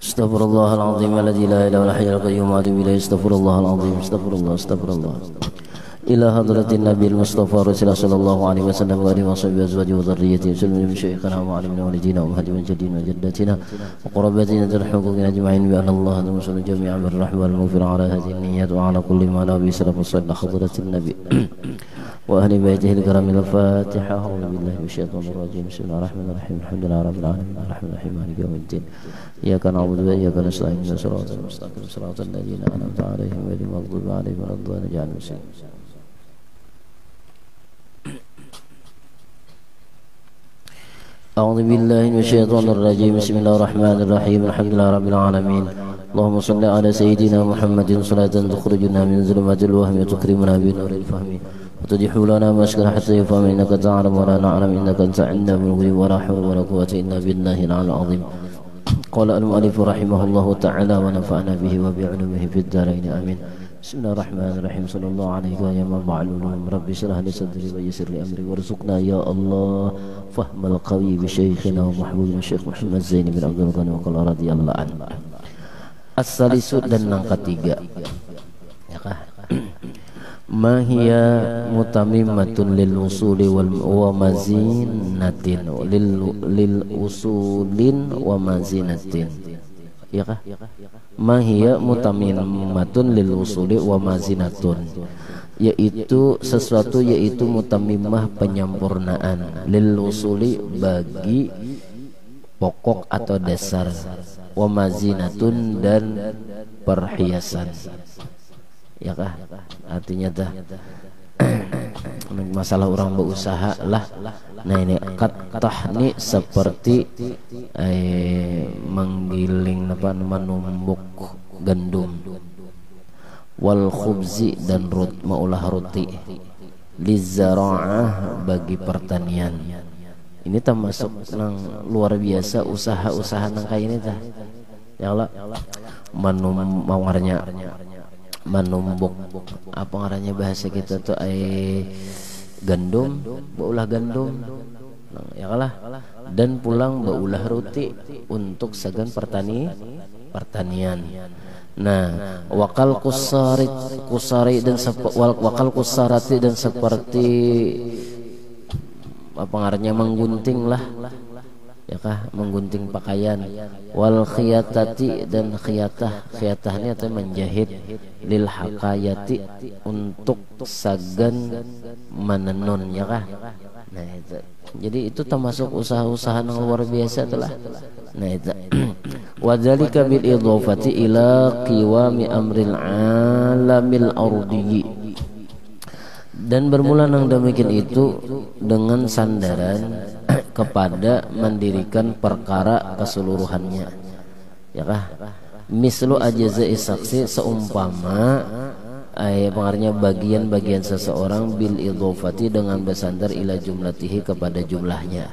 Astaghfirullahaladzim alladzi la ilaha illa huwal qayyum wa atubu ilaih. Astaghfirullahaladzim. Astagfirullah. Ila hadratin Nabil Mustafa Rasulullah sallallahu alaihi wasallam wa alihi wa sahbihi azwajihi wa dhurriyyatihi sallallahu alaihi syekhana wa alimna walidina wa muhajirina jadina wa jaddatina wa qurabatina tarhuqina ajma'in bi anna Allah musallu jami'an bir rahmah wal maghfirah ala hadhihi an-niyyat wa ala kulli ma la bi sallallahu sallallahu hadratin Nabi wa ahli baitihi al-kiramil Fatiha. A'udzu billahi minasyaitonir rajim. Bismillahirrahmanirrahim. Alhamdulillahi rabbil alamin arrahmanir rahim maliki yaumiddin. Iyyaka na'budu wa iyyaka nasta'in ihdinas siratal mustaqim siratal ladzina an'amta 'alaihim ghairil maghdubi 'alaihim waladdallin. أعوذ بالله من الشيطان الرجيم. بسم الله الرحمن الرحيم. الحمد لله رب العالمين. اللهم صل على سيدنا محمد صلاة تخرجنا من ظلمات الوهم وتكرمنا بنور الفهم وتدح لنا ما أشكر حتى يفهم إنك تعلم ولا نعلم إنك أنت عندنا من الغيب ولا حول ولا قوة إلا بالله العلي العظيم. قال المؤلف رحمه الله تعالى ونفعنا به وبعلومه في الدارين آمين. بسم الله الرحمن الرحيم. صلى الله عليه وسلم. العلوم رب اشرح لي صدري ويسر لي امري وارزقنا يا الله فهم القوي بشيخنا ومحبوبنا الشيخ محمد زين بن عبد الغني وقال رضي الله عنه. As-salisu dan yang ketiga, ya kah? Mahiya mutamimmatun lil usuli wa mazinatin lil usulin wa mazinatin, ya kah? Mahiya mutamimmatun lil usuli wa mazinatun, yaitu sesuatu, yaitu mutamimah penyempurnaan, lil usuli bagi pokok atau dasar, wa mazinatun dan perhiasan, ya kah? Artinya dah masalah orang berusaha lah. Nah ini katah nih seperti menggiling apa, menumbuk gandum, wal khubzi dan maulah roti, lizara'ah bagi pertanian. Ini termasuk nang luar biasa usaha-usaha nang kayak ini tah. Ya Allah, menumbuk apa ngarannya bahasa kita tuh gandum, baulah gandum, ya kalah, dan pulang baulah roti untuk segan pertanian. Nah, wakal kusari dan wakal kusarati dan seperti apa ngarannya menggunting lah, ya kah, menggunting pakaian, wal khiyatati dan khiyatahnya atau menjahit, lil hakayati untuk sagan menenun, ya kah. Nah itu, jadi itu termasuk usaha-usaha yang luar biasa telah. Nah itu wadzalika bil idhofati ila qiwami amril alamil ardi, dan bermula nang demikian itu dengan sandaran kepada mendirikan perkara keseluruhannya, ya kah? Mislu ajza'i saksi, seumpama pengarnya bagian-bagian seseorang, bil idhofati dengan bersandar ila jumlatihi kepada jumlahnya.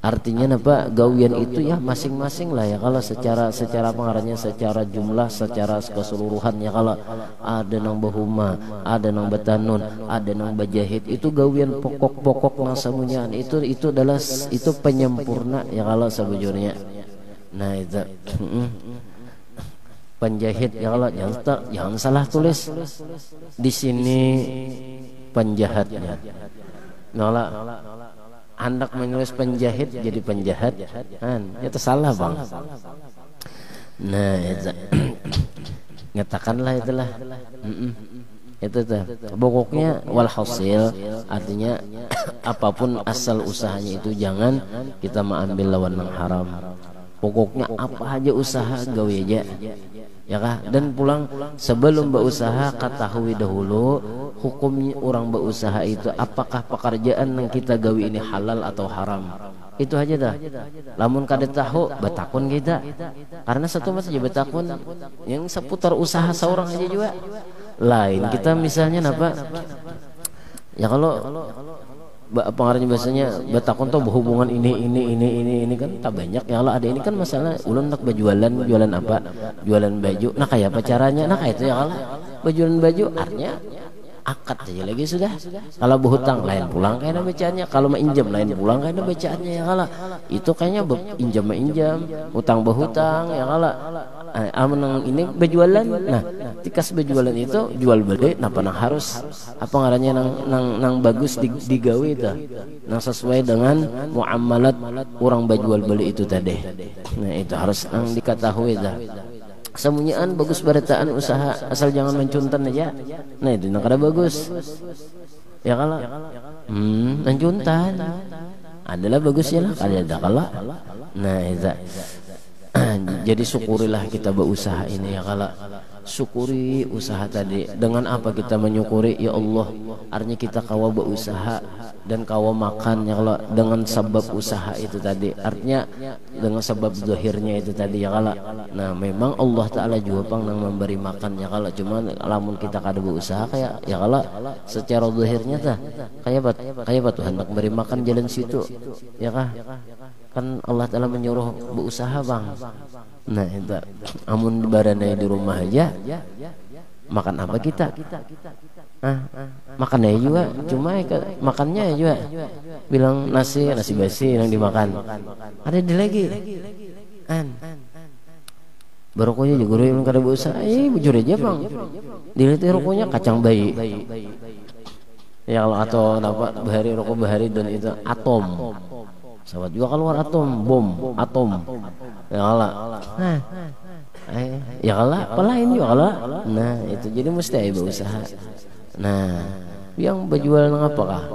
Artinya apa? Gawian itu ya masing-masing lah ya, kalau secara pengarangnya secara jumlah, secara keseluruhan ya, kalau ada nang bahuma, ada nang batanun, ada nang bajahit, itu gawian pokok-pokok nang samunyaan, itu adalah itu penyempurna ya kalau sebujurnya. Nah itu penjahit ya, kalau jangan salah tulis di sini penjahatnya. Nolak hendak menulis penjahit jadi penjahat kan, itu salah bang. Nah itu nyatakanlah itulah itu tuh pokoknya walhasil, artinya apapun asal usahanya itu jangan kita mengambil lawan yang haram. Pokoknya apa aja usaha gawe aja, ya kah? Dan pulang sebelum berusaha ketahui dahulu hukum orang berusaha itu, apakah pekerjaan yang kita gawe ini halal atau haram. Itu aja dah. Lamun kada tahu betakun kita, karena satu mas aja betakun yang seputar usaha seorang aja juga. Lain kita misalnya apa ya, kalau pengarangnya biasanya betakun tuh berhubungan ini kan tak banyak ya. Kalau ada ini kan masalah ulun nak jualan apa, jualan baju. Nah kayak apa caranya? Nah kayak itu ya, kalau berjualan baju artinya akad aja lagi sudah. Kalau berhutang lain pulang kayaknya bacaannya, kalau injam lain pulang kayaknya bacaannya ya kala. Itu kayaknya injam, utang berhutang ya kala. Amun ini berjualan, nah tikas berjualan itu jual beli, napa nang harus apa ngarannya nang bagus digawe itu, nang sesuai dengan muamalat orang berjual beli itu tadi. Nah itu harus nang diketahui dah. Semunyaan bagus beritaan usaha asal jangan mencuntan aja. Nah itu nang kada bagus. Ya kala, mencuntan adalah bagusnya lah ada kala. Nah itu. Jadi syukurilah kita berusaha ini ya kala. Syukuri usaha tadi. Dengan apa kita menyukuri? Ya Allah, artinya kita kawa berusaha dan kawa makan ya kala dengan sebab usaha itu tadi. Artinya dengan sebab zahirnya itu tadi ya kala. Nah memang Allah Ta'ala juga pang nang memberi makan ya kala. Cuman lamun kita kada berusaha kayak ya kala secara zahirnya tah kayak Tuhan nak memberi makan jalan situ ya kah? Kan Allah Ta'ala menyuruh berusaha bang. Nah itu amun baranai di rumah aja makan apa kita? Makan aja juga, cuma makannya juga bilang nasi basi yang dimakan. Ada di lagi barokahnya juga yang kada berusaha. Bujur aja bang, dilihat rokoknya kacang bayi ya atau apa bahari rokok bahari dan itu atom. Sahabat juga keluar bom atom ya kala. Ya kala apa lain juga kala. Nah itu jadi mesti aja berusaha. Nah yang berjual apakah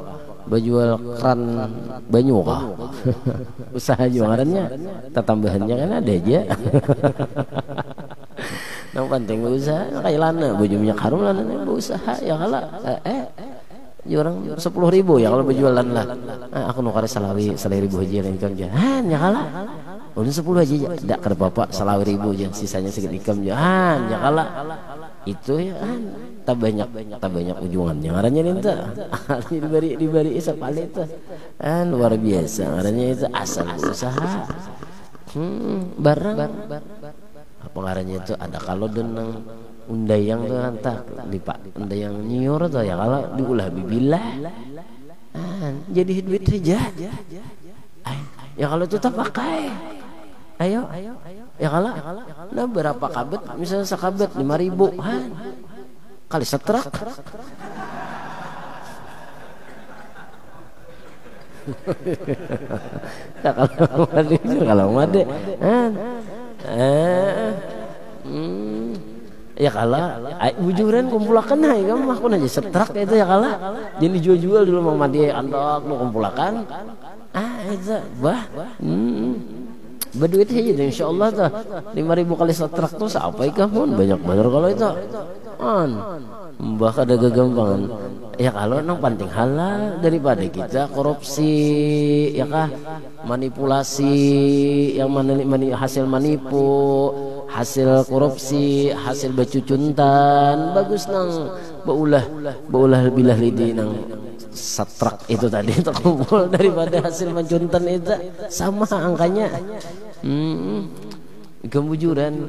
berjual keran banyu kah? Usaha jualannya tambahannya kan ada aja. Yang penting berusaha kayak lana baju minyak harum lana berusaha ya kala. Orang 10.000 ya kalau berjualan lah. Aku nukar salawi 1.000 aja yang ikam jahan ya kala. Ulun 10 aja tidak kada apa-apa salawi 1.000 aja sisanya sedikit ikam jahan ya kala. Itu ya tak banyak ujungannya ngarannya itu. diberi sapale itu. Luar biasa ngarannya itu asal usaha. Barang apa ngarannya itu ada kalau denang undayang tuh rantak lipat undayang nyiur tuh ya kalau diulah bibilah jadi duit saja ya kalau itu tak pakai ayo ya kalau nah berapa kabet misalnya sekabet 5.000 kali setrak ya kalau made ya kala bujuran kumpulakan hai kamu makun aja setrak itu ya kala jadi jual dulu mau mati antok mau kumpulakan itu bah berduit aja insyaallah tuh 5.000 kali setrak tuh sampai kamu banyak bener kalau itu mbah kada gagampangan ya kalau nang penting halal daripada kita korupsi ya kah manipulasi yang hasil manipu hasil korupsi hasil bacucuntan bagus nang baulah bilah lidi nang satrak itu tadi terkumpul daripada hasil mencuntan itu sama angkanya. Kemujuran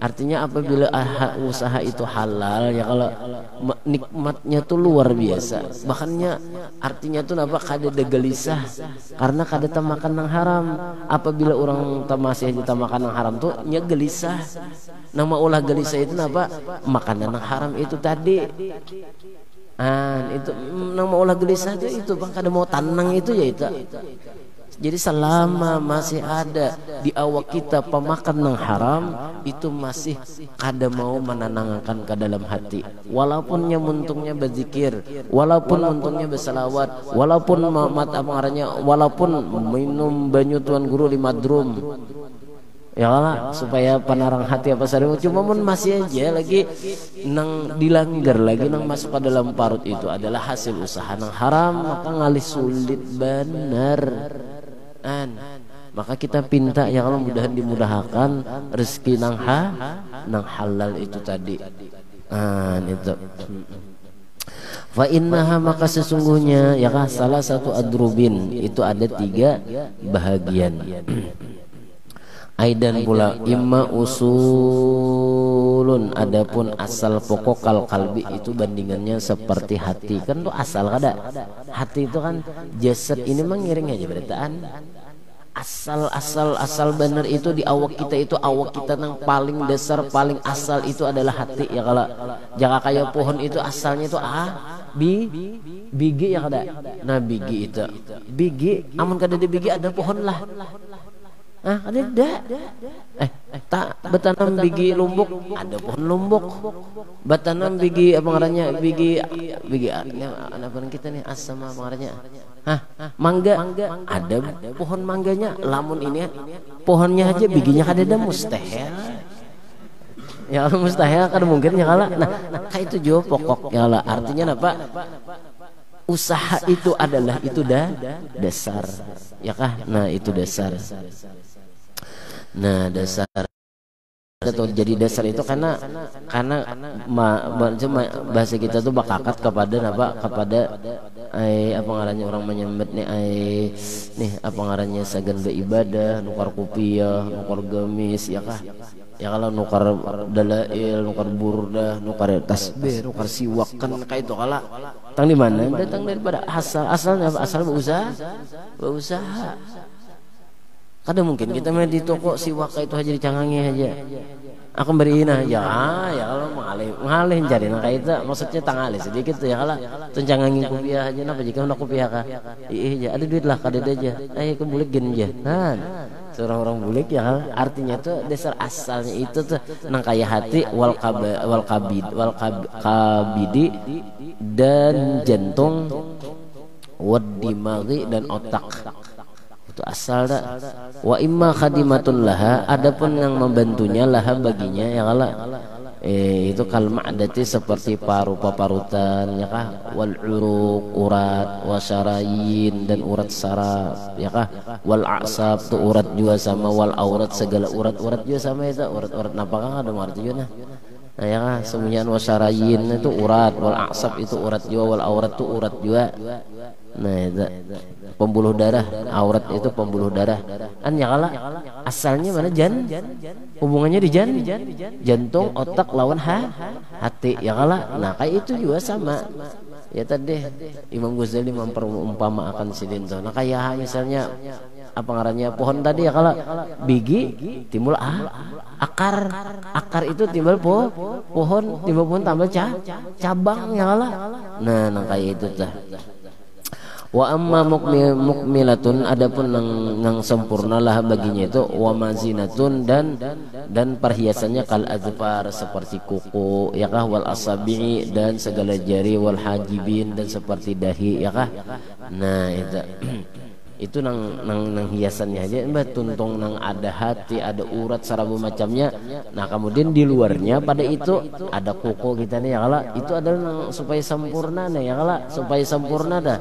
artinya apabila usaha itu halal ya kalau nikmatnya tuh luar biasa bahkannya artinya tuh apa kada gelisah karena kada makan nang haram apabila orang masih aja makan nang haram tuh nya gelisah nama ulah gelisah itu apa makanan nang haram itu tadi itu nama ulah gelisah itu bang kada mau tanang itu ya itu. Jadi selama masih ada di awak kita pemakan nang haram itu masih kada mau menenangkan ke dalam hati walaupun muntungnya berzikir walaupun muntungnya bersalawat walaupun walaupun minum banyu tuan guru 5 drum ya lah supaya penarang hati apa saja cuma masih aja lagi nang dilanggar lagi nang masuk ke dalam parut itu adalah hasil usaha nang haram maka ngalih sulit benar. Maka kita pinta ya kalau mudahan dimudahkan rezeki nang halal itu tadi. Itu. Fa innaha maka sesungguhnya ya kah salah satu adrubin itu ada 3 bahagian. Aidan pula imma usulun, adapun asal pokok kal kalbi itu bandingannya seperti hati. Kan tuh asal kada. Hati itu kan jasad ini mah ngiring aja beritaan. Asal bener itu di awak kita itu, awak kita yang paling dasar paling asal itu adalah hati ya. Kalau jaka kayak pohon itu asalnya itu biji ya kada. Nah biji itu biji amun kada di biji ada pohon lah. Ada tak betanam biji lumbuk, ada pohon lumbuk. Betanam biji apa ngarannya, biji apa kita nih asam apa ngarannya, mangga, ada pohon mangganya. Lamun ini pohonnya aja bijinya kada mustahil. Ya kalau mustahil kan mungkin ya kala. Nah kayak itu jo pokok ya kala. Artinya apa? Usaha itu adalah itu dasar ya kah? Nah itu dasar. Nah dasar atau jadi dasar itu karena bahasa kita tuh bakakat kepada apa, kepada apa ngarannya orang menyembet nih nih apa ngarannya sagan beribadah, nukar kopiah, nukar gamis ya kah? Ya kalau nukar dalail, nukar burdah, nukar tasbih, nukar siwak kan kayak itu kala. Tang di mana? Datang daripada asalnya apa? Asal berusaha. Kadang mungkin kita main di toko siwak itu aja dicangangi aja. Aku beriin aja, ya kalau mengalih cari nak itu maksudnya tangali sedikit tuh ya kalau tencangangi kopiah aja, napa jika nak kopiah kah? Iya, ada duit lah kada aja. Ayo ke bulik gini aja. Nah, seorang orang bulik ya kalau artinya tuh dasar asalnya itu tuh nang kaya hati wal kabidi dan jantung, wad dimagi dan otak. Itu asal dah. Wa imma khadimatun laha, adapun yang membantunya laha baginya ya kala itu kal ma'dati seperti paru-parutan ya kah, wal uruq urat, wasyarayin dan urat saraf ya kah, wal a'sab tu urat juga sama, wal aurat segala urat-urat juga sama itu. Urat-urat napa kah ada arti juga nah ya kah, semuanya wasyarayin itu urat, wal a'sab itu urat juga, wal aurat tu urat juga. Nah itu pembuluh darah, aurat itu pembuluh darah kan ya kala. Asalnya mana hubungannya di jantung, otak lawan hati ya kala. Nah kayak itu juga sama ya tadi Imam Ghazali memperumpamakan sidinto. Nah kayak misalnya apa ngarannya pohon tadi ya kala, biji timbul akar itu timbul pohon, timbul pohon tambah cabang ya kala. Nah kayak itu tah. Wa amma mukmilatun, adapun nang sempurna lah baginya itu wa mazinatun dan perhiasannya kal azfar seperti kuku ya kah, wal asabi'i dan segala jari, wal hajibin dan seperti dahi ya kah. Nah itu nang hiasannya aja mbak, tuntung nang ada hati, ada urat sarabu macamnya. Nah kemudian di luarnya pada itu ada kuku kita nih ya kala, itu adalah nang supaya sempurna nih ya kala, supaya sempurna dah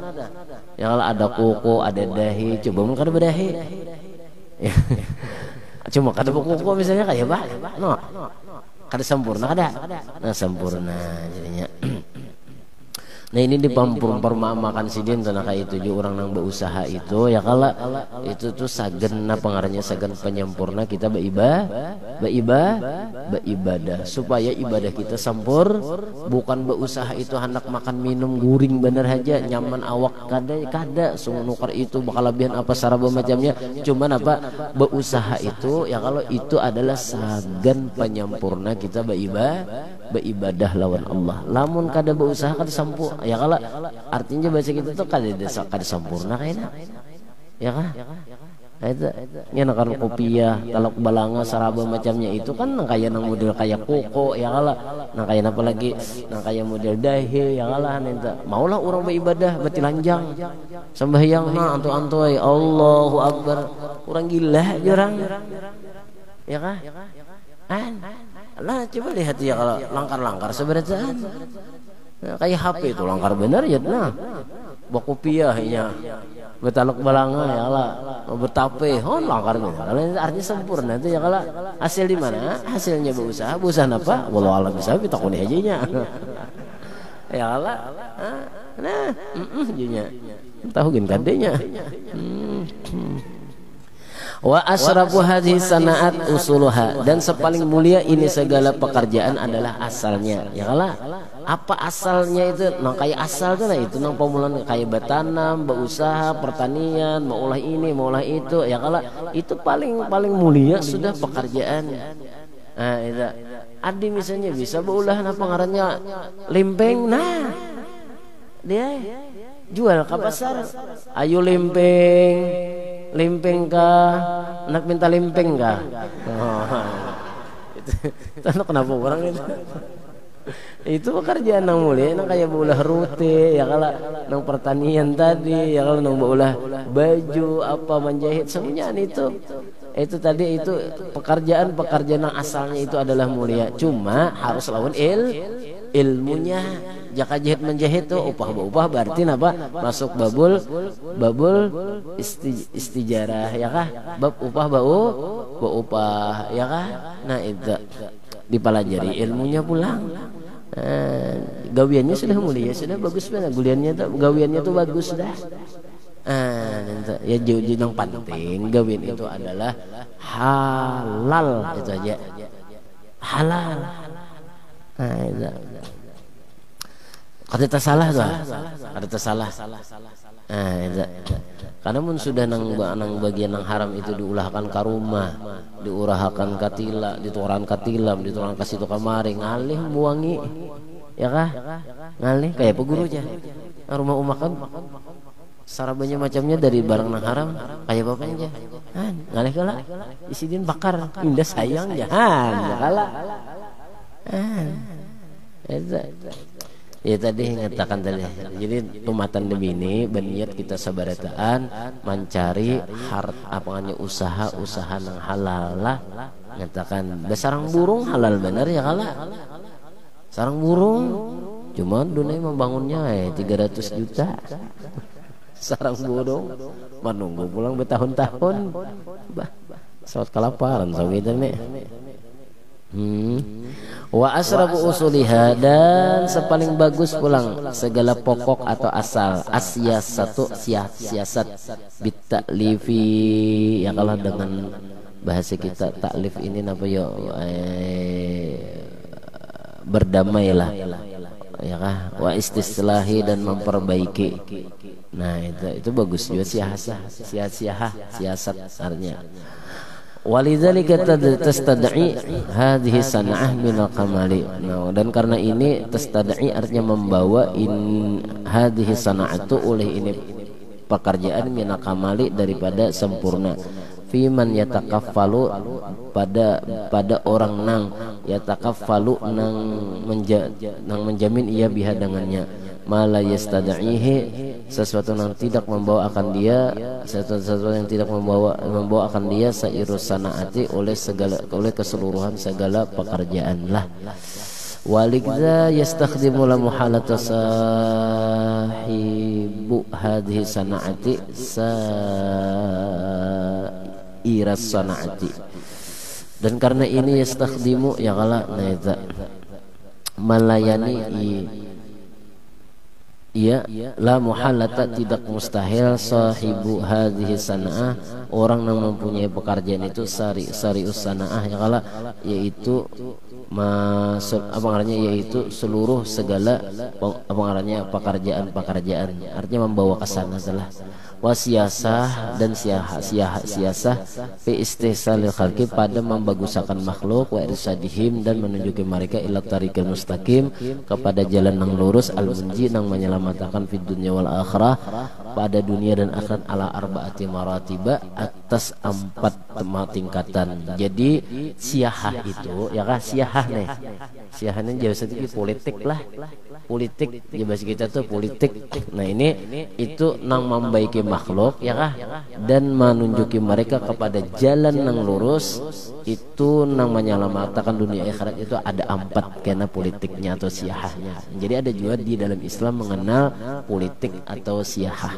ya kala. Ada kuku, ada dahi, coba mun kada berdahi cuma kada kuku misalnya kayak bah no kada sempurna kada. Nah sempurna jadinya. Nah ini diperumpamakan sidin tanah kayak itu juga orang yang berusaha itu ya kala itu tuh sagen apa ngarannya, sagen penyempurna kita beribadah supaya ibadah kita sempur, bukan berusaha itu hendak makan minum guring bener aja nyaman awak kada sungguh nukar itu bakal lebihan apa saraba macamnya. Cuman apa berusaha itu ya kalau itu adalah sagen penyempurna kita beribadah lawan Allah. Lamun kada berusaha kada sempurna ya kalau artinya bahasa kita tuh kada sempurna kayaknya ya kah. Itu nya nakar kopiah kalau balanga saraba macamnya itu kan kayak nang model kayak koko ya kala, nang kayak apa lagi nang kayak model dahi ya kala. Nenta maulah orang beribadah betilanjang sembahyang antu-antuy Allahu Akbar, orang gila orang ya kah. Lah coba lihat ya kalau langkar-langkar sebenarnya kayak HP itu langkar bener ya. Nah bakopiahnya betalok balanga ya kala, betape langkar bener. Kalau artinya sempurna itu ya kala. Hasil di mana? Hasilnya berusaha apa? Wallahu a'lam bishawab, takuni aja nya ya kala. Nah junya tahu gin kadenya. Wa asrafu hadhihi sana'at usuluha, dan sepaling mulia ini segala pekerjaan adalah asalnya. Ya kalah apa asalnya itu? Nang kayak asal tuh lah itu nang pemulaan kayak bertanam, berusaha, pertanian, mau olah ini, mau olah itu. Ya kalah itu paling mulia sudah pekerjaan. Nah, itu. Adi misalnya bisa beulah apa ngarannya lempeng, nah dia jual ke pasar, ayo lempeng kah, anak minta lempeng kah, itu anak kenapa orang itu pekerjaan nang mulia nang kayak beulah rute, ya kalau nang pertanian tadi, ya kalau nang beulah baju apa menjahit semuanya itu tadi itu pekerjaan yang asalnya itu adalah mulia, cuma harus lawan ilmunya. Jaka jahit menjahit tuh upah berarti apa masuk babul istijarah, ya kah bab upah upah, ya kah. Nah itu dipelajari ilmunya pulang. Gawiannya sudah mulia, sudah bagus banget gawiannya tuh bagus sudah. Ya jauh yang penting gawin itu adalah halal, itu aja halal. Nah itu kata salah tuh, kata salah. Nah itu karena mun sudah nang bagian nang haram itu diulahkan ke rumah, diurahkan katila, dituran katilam, dituran kasih tu kamari ngalih buangi, ya kah ngalih kayak peguru aja rumah kan sarabanya macamnya dari barang nang haram kayak bapaknya aja ngalih kala isidin bakar indah sayang jahan ya kala ya tadi ngatakan tadi. Jadi tumatan demi ini berniat kita sabarataan mencari apanya usaha nang halal lah. Ngatakan besarang burung halal bener ya kala. Sarang burung cuma dunia membangunnya 300 juta. Sarang burung menunggu pulang bertahun-tahun. Sawat kelaparan sawitan nih. Wa asrabu usuliha, dan sepaling bagus pulang segala pokok atau asal siasat bitaklifi, ya kalau dengan bahasa kita taklif ini apa ya berdamailah, ya kah wa istislahi, dan memperbaiki. Nah itu bagus juga siasat artinya. Walidzalika tastad'i hadhihi sana'ah minal kamali. Nah, dan karena ini tastad'i artinya membawa hadhihi sana'atu oleh ini pekerjaan minal kamali daripada sempurna. Fiman yatakaffalu pada orang nang yatakaffalu nang menjamin ia biha dengannya, mala yastad'ihi sesuatu yang tidak membawa akan dia sairus sanaati oleh keseluruhan segala pekerjaan lah. Walikza yastakhdimu la muhalata sahibu hadhihi sanaati iras sanaati, dan karena ini yastakhdimu ya kala naita melayani iya la muhalata tidak mustahil sahibu hadhihi sana'ah orang yang mempunyai pekerjaan itu sarius sana'ah ya kala yaitu yaitu seluruh segala pekerjaan artinya membawa ke sana adalah wasiasah dan siasah fi istihsalil khalqi pada membagusakan makhluk wa irsadihim dan menunjuki mereka ila tariqil mustaqim kepada jalan yang lurus al-munji yang menyelamatkan fid dunya wal akhirah pada dunia dan akhirat ala arbaati maratiba atas 4 tingkatan. Jadi siahah itu ya kah siahah nih. Siahah ini jauh sedikit politik lah. Politik di bahasa kita tuh politik. Nah ini itu nang membaiki makhluk ya kah dan menunjuki mereka kepada jalan yang lurus itu nang menyelamatkan dunia akhirat itu ada 4 karena politiknya atau siahahnya. Jadi ada juga di dalam Islam mengenal politik atau siahah.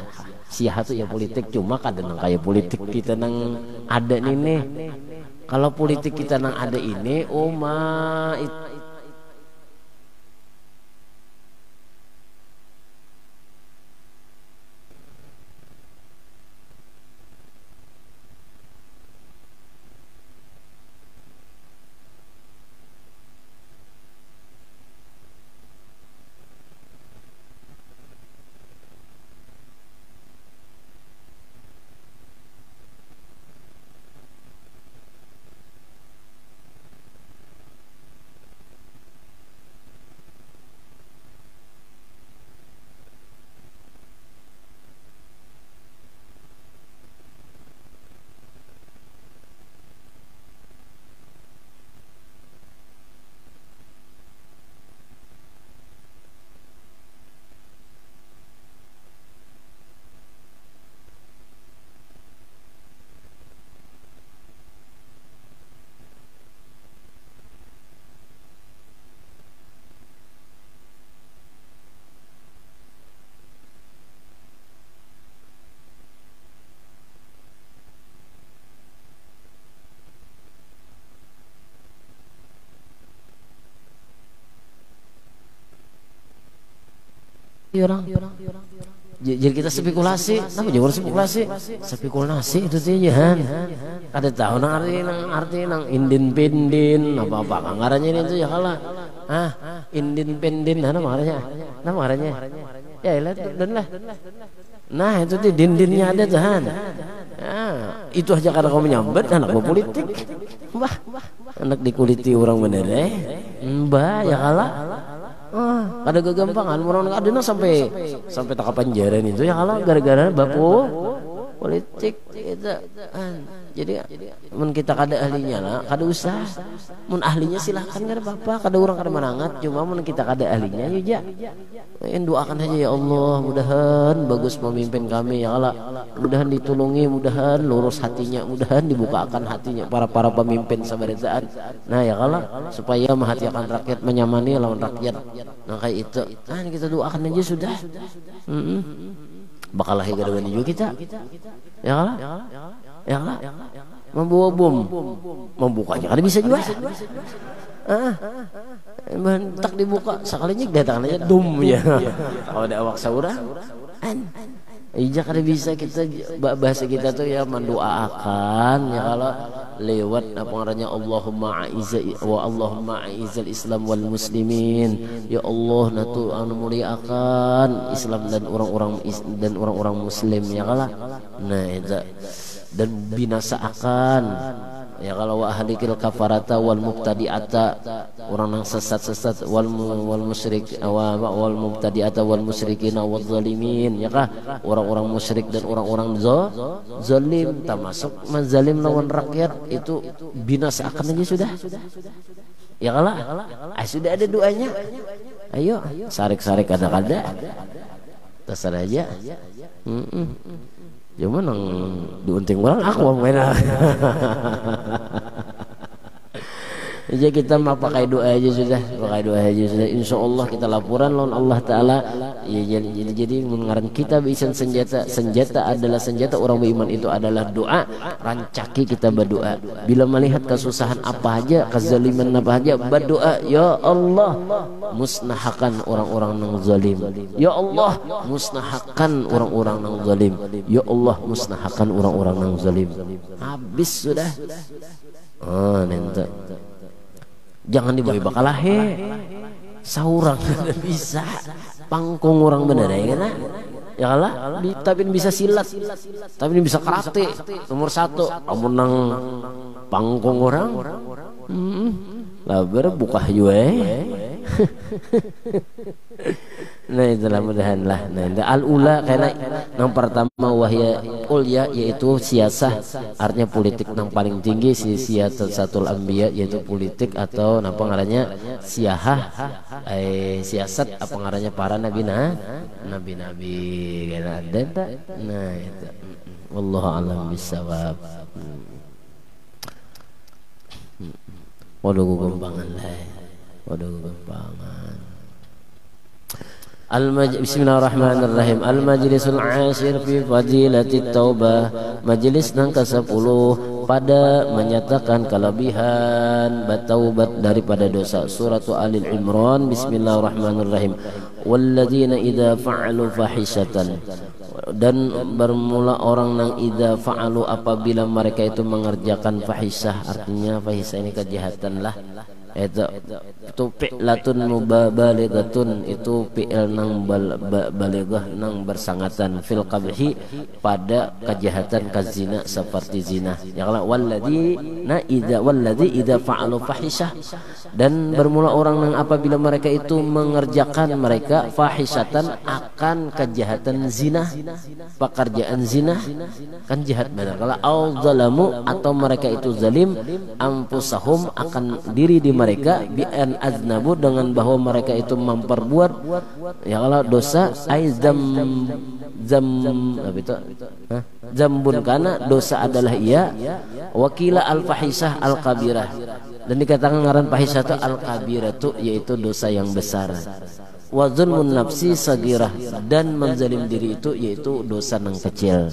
Siahah itu ya politik, cuma kadang kayak politik kita nang ada ini. Kalau politik kita nang ada ini orang. Jadi kita spekulasi, apa jangan spekulasi itu tijan. Kada tahu nang arti nang indin pindin apa ngarannya itu ya kalah. Indin pindin nama ngarannya. Ya lihat dan lah. Nah itu di dindinnya ada tahan. Itu aja karena kamu nyambet anak politik. Wah, anak dikuliti orang bener Mbak ya kalah. Ada kegampangan orang adena sampai tak penjara itu ya kalau gara-gara bapu politik itu jadi mun kita kada ahlinya lah kada usah mun ahlinya silahkan kada apa-apa kada orang kada manangat cuma mun kita kada ahlinya ya doakan aja ya Allah mudahan bagus memimpin kami ya Allah mudahan ditulungi mudahan lurus hatinya mudahan dibukakan hatinya para pemimpin sabarataan nah ya Allah supaya memahatikan rakyat menyamani lawan rakyat nah kayak itu kita doakan aja sudah bakal lahir gara-gara juga kita ya Allah ya Allah membawa bom membukanya kan bisa juga tak dibuka sekalinya datang aja dum ya kalau ada awak saurah ija kada bisa kita bahasa kita tuh ya mendoakan ya kalau lewat apa ngarannya Allahumma a'izzal Islam wal muslimin ya Allah natu anu muliakan Islam dan orang-orang muslim ya kala nah itu dan binasaakan ya kalau wa ahlikil kafarata wal mubtadi'ata orang yang sesat wal musyrik wal mubtadi'ata wal musyrikin wal zalimin ya kah orang-orang musyrik dan orang-orang zalim termasuk menzalim lawan rakyat itu binasaakan aja sudah ya kalah sudah ada doanya ayo sarik-sarik kada terserah aja cuman yang diunting orang aku main jadi kita mah pakai doa aja sudah insya Allah kita laporan lawan Allah Ta'ala ya, jadi mengarang kita bisa senjata adalah senjata orang beriman itu adalah doa rancaki kita berdoa bila melihat kesusahan apa aja kezaliman apa aja berdoa ya Allah musnahkan orang-orang yang zalim ya Allah musnahkan orang-orang yang zalim ya Allah musnahkan orang-orang yang zalim habis sudah nanti jangan dibawa bakalahe saurang bisa pangkong orang bener ya kan ya kalah tapi bisa silat tapi bisa karate nomor 1 kamu nang pangkong orang labar buka juga nah itulah mudahan lah nah al-ula karena yang pertama wahya ulya yaitu siasah artinya politik yang paling tinggi siasatul anbiya yaitu politik atau apa ngarannya siasat apa ngarannya para nabi kena ada nah itu wallahu a'lam bissawab waduh gembangan Bismillahirrahmanirrahim. Al-majlisul ashir fi fadilatit taubah. Majlis nang ke-10 pada menyatakan kelebihan bertaubat daripada dosa. Surah Ali Imran. Bismillahirrahmanirrahim. Walladzina idza fa'alu fahishatan. Dan bermula orang nang idza fa'alu apabila mereka itu mengerjakan fahisyah, artinya fahisyah ini kejahatan lah. Itu fi'latun mubalighatun itu fi'il nang balighah nang bersangatan fil qabhi pada kejahatan kazina seperti zina ya kalau walladzi idza fa'alu fahisyah dan bermula orang nang apabila mereka itu mengerjakan mereka fahisyatan akan kejahatan zina pekerjaan zina kan jahat benar kalau al-zalamu atau mereka itu zalim anfusahum akan diri di mereka bi an aznabu dengan bahwa mereka itu memperbuat ya kalau dosa zambun kana dosa adalah ia wakila al fahisah al kabirah dan dikatakan ngaran fahisah itu al kabirah itu yaitu dosa yang besar wa zulmun nafsi sagirah dan menzalim diri itu yaitu dosa yang kecil